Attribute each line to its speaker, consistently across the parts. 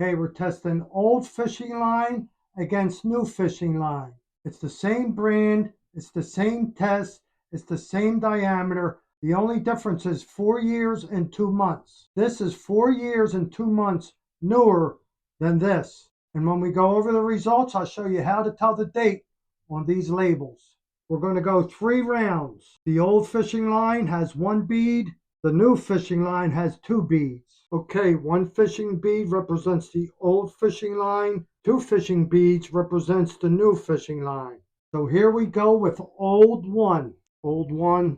Speaker 1: Okay, we're testing old fishing line against new fishing line. It's the same brand, it's the same test, it's the same diameter. The only difference is 4 years and 2 months. This is 4 years and 2 months newer than this. And when we go over the results, I'll show you how to tell the date on these labels. We're going to go 3 rounds. The old fishing line has 1 bead. The new fishing line has 2 beads. Okay, 1 fishing bead represents the old fishing line. 2 fishing beads represents the new fishing line. So here we go with old 1. Old 1,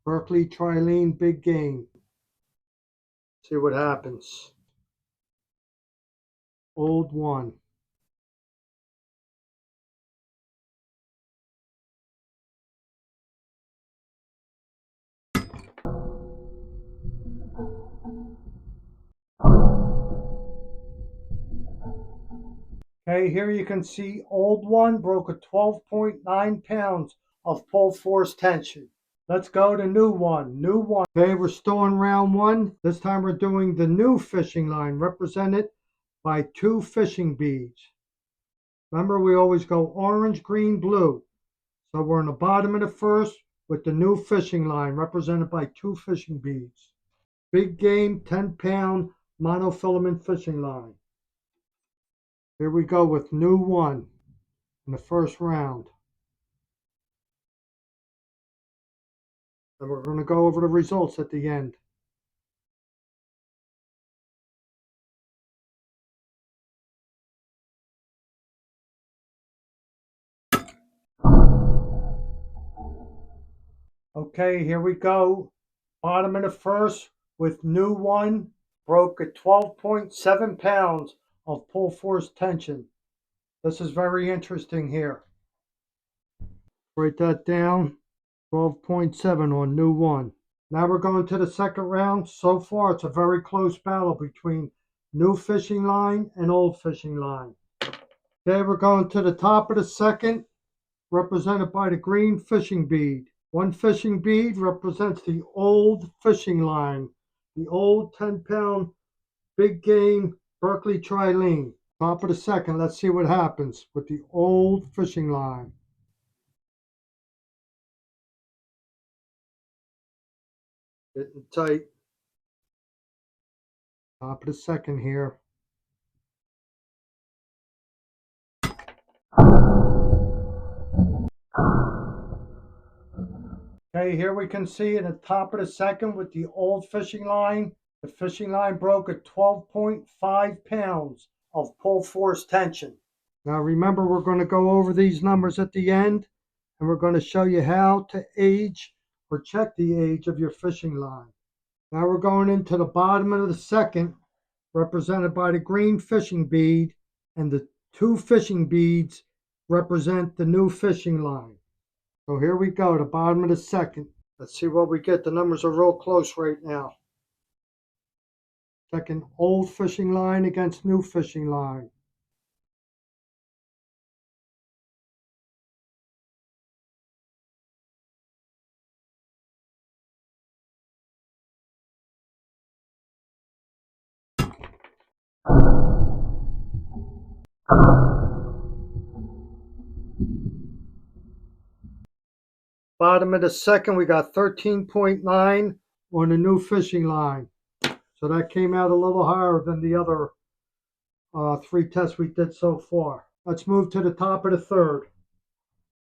Speaker 1: Berkley Trilene big game. See what happens. Old 1. Okay, here you can see old 1 broke a 12.9 pounds of pull force tension. Let's go to new 1. New 1. Okay, we're still in round 1. This time we're doing the new fishing line represented by 2 fishing beads. Remember, we always go orange, green, blue. So we're in the bottom of the first with the new fishing line represented by 2 fishing beads. Big game 10-pound monofilament fishing line. Here we go with new 1 in the first round. And we're going to go over the results at the end. Okay, here we go. Bottom of the first with new 1 broke at 12.7 pounds of pull force tension. This is very interesting here. Write that down. 12.7 on new 1. Now we're going to the second round. So far, it's a very close battle between new fishing line and old fishing line. Okay, we're going to the top of the second, represented by the green fishing bead. 1 fishing bead represents the old fishing line, the old 10-pound big game Berkley Trilene. Top of the second, let's see what happens with the old fishing line. Getting tight. Top of the second here. Okay, here we can see at the top of the second with the old fishing line, the fishing line broke at 12.5 pounds of pull force tension. Now remember, we're going to go over these numbers at the end, and we're going to show you how to age or check the age of your fishing line. Now we're going into the bottom of the second, represented by the green fishing bead, and the 2 fishing beads represent the new fishing line. So here we go, the bottom of the second. Let's see what we get. The numbers are real close right now. Second old fishing line against new fishing line. Bottom of the second, we got 13.9 on the new fishing line. So that came out a little higher than the other 3 tests we did so far. Let's move to the top of the third.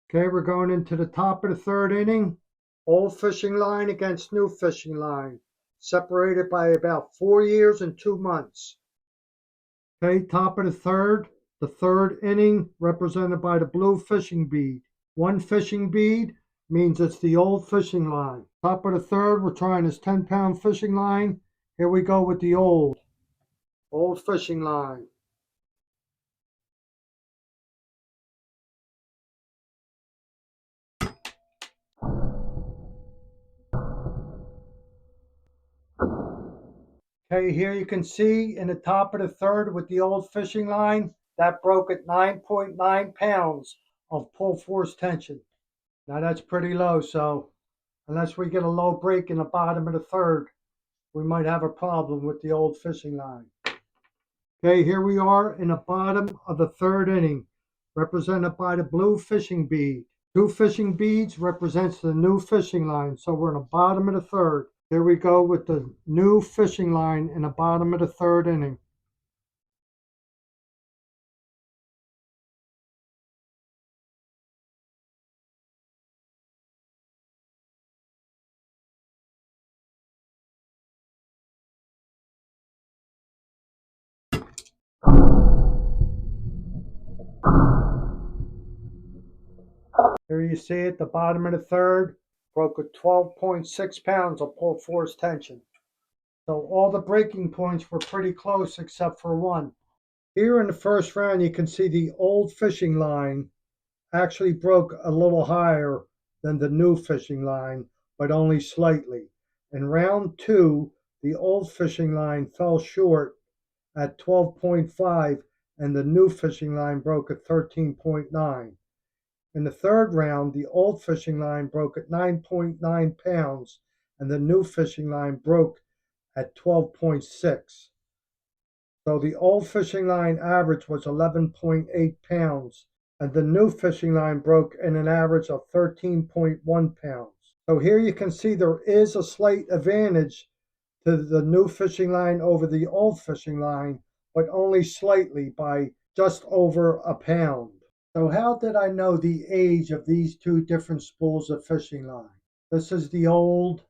Speaker 1: Okay, we're going into the top of the third inning. Old fishing line against new fishing line, separated by about 4 years and 2 months. Okay, top of the third inning represented by the blue fishing bead. 1 fishing bead means it's the old fishing line. Top of the third, we're trying this 10-pound fishing line. Here we go with the old fishing line. Okay, here you can see in the top of the third with the old fishing line, that broke at 9.9 pounds of pull force tension. Now that's pretty low, so unless we get a low break in the bottom of the third, we might have a problem with the old fishing line. Okay, here we are in the bottom of the third inning, represented by the blue fishing bead. Two fishing beads represents the new fishing line. So we're in the bottom of the third. Here we go with the new fishing line in the bottom of the third inning. Here you see it, the bottom of the third, broke with 12.6 pounds of pull force tension. So all the breaking points were pretty close except for one. Here in the first round, you can see the old fishing line actually broke a little higher than the new fishing line, but only slightly. In round two, the old fishing line fell short at 12.5 and the new fishing line broke at 13.9. In the third round, the old fishing line broke at 9.9 pounds and the new fishing line broke at 12.6. So the old fishing line average was 11.8 pounds and the new fishing line broke in an average of 13.1 pounds. So here you can see there is a slight advantage to the new fishing line over the old fishing line, but only slightly by just over a pound. So how did I know the age of these two different spools of fishing line? This is the old,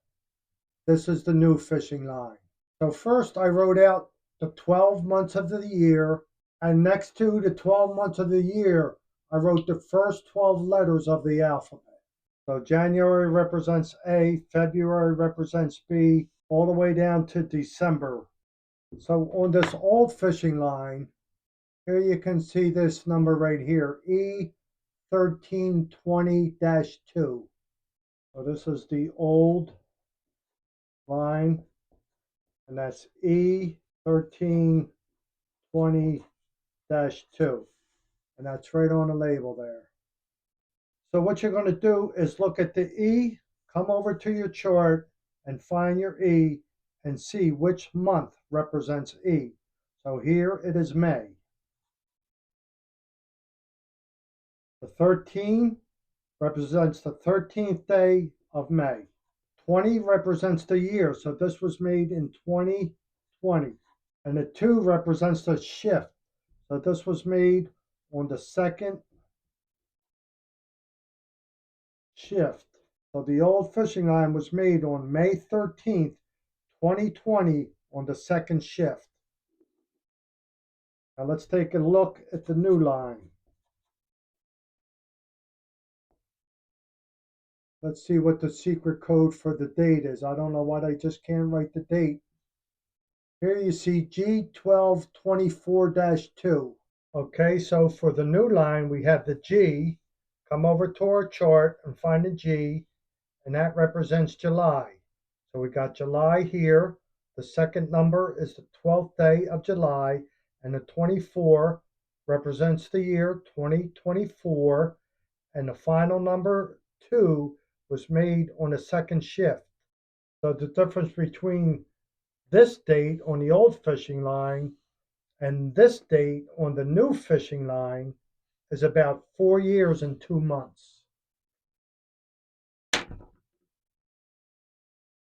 Speaker 1: this is the new fishing line. So first I wrote out the 12 months of the year, and next to the 12 months of the year, I wrote the first 12 letters of the alphabet. So January represents A, February represents B, all the way down to December. So on this old fishing line, here you can see this number right here, E1320-2. So this is the old line, and that's E1320-2. And that's right on the label there. So what you're going to do is look at the E, come over to your chart and find your E and see which month represents E. So here it is May. The 13 represents the 13th day of May. 20 represents the year, so this was made in 2020. And the 2 represents the shift, so this was made on the second shift. So the old fishing line was made on May 13th, 2020 on the second shift. Now let's take a look at the new line. Let's see what the secret code for the date is. I don't know why I just can't write the date. Here you see G1224-2. Okay, so for the new line, we have the G. Come over to our chart and find the G, and that represents July. So we got July here. The second number is the 12th day of July, and the 24 represents the year 2024, and the final number 2 was made on the second shift. So the difference between this date on the old fishing line and this date on the new fishing line is about 4 years and 2 months.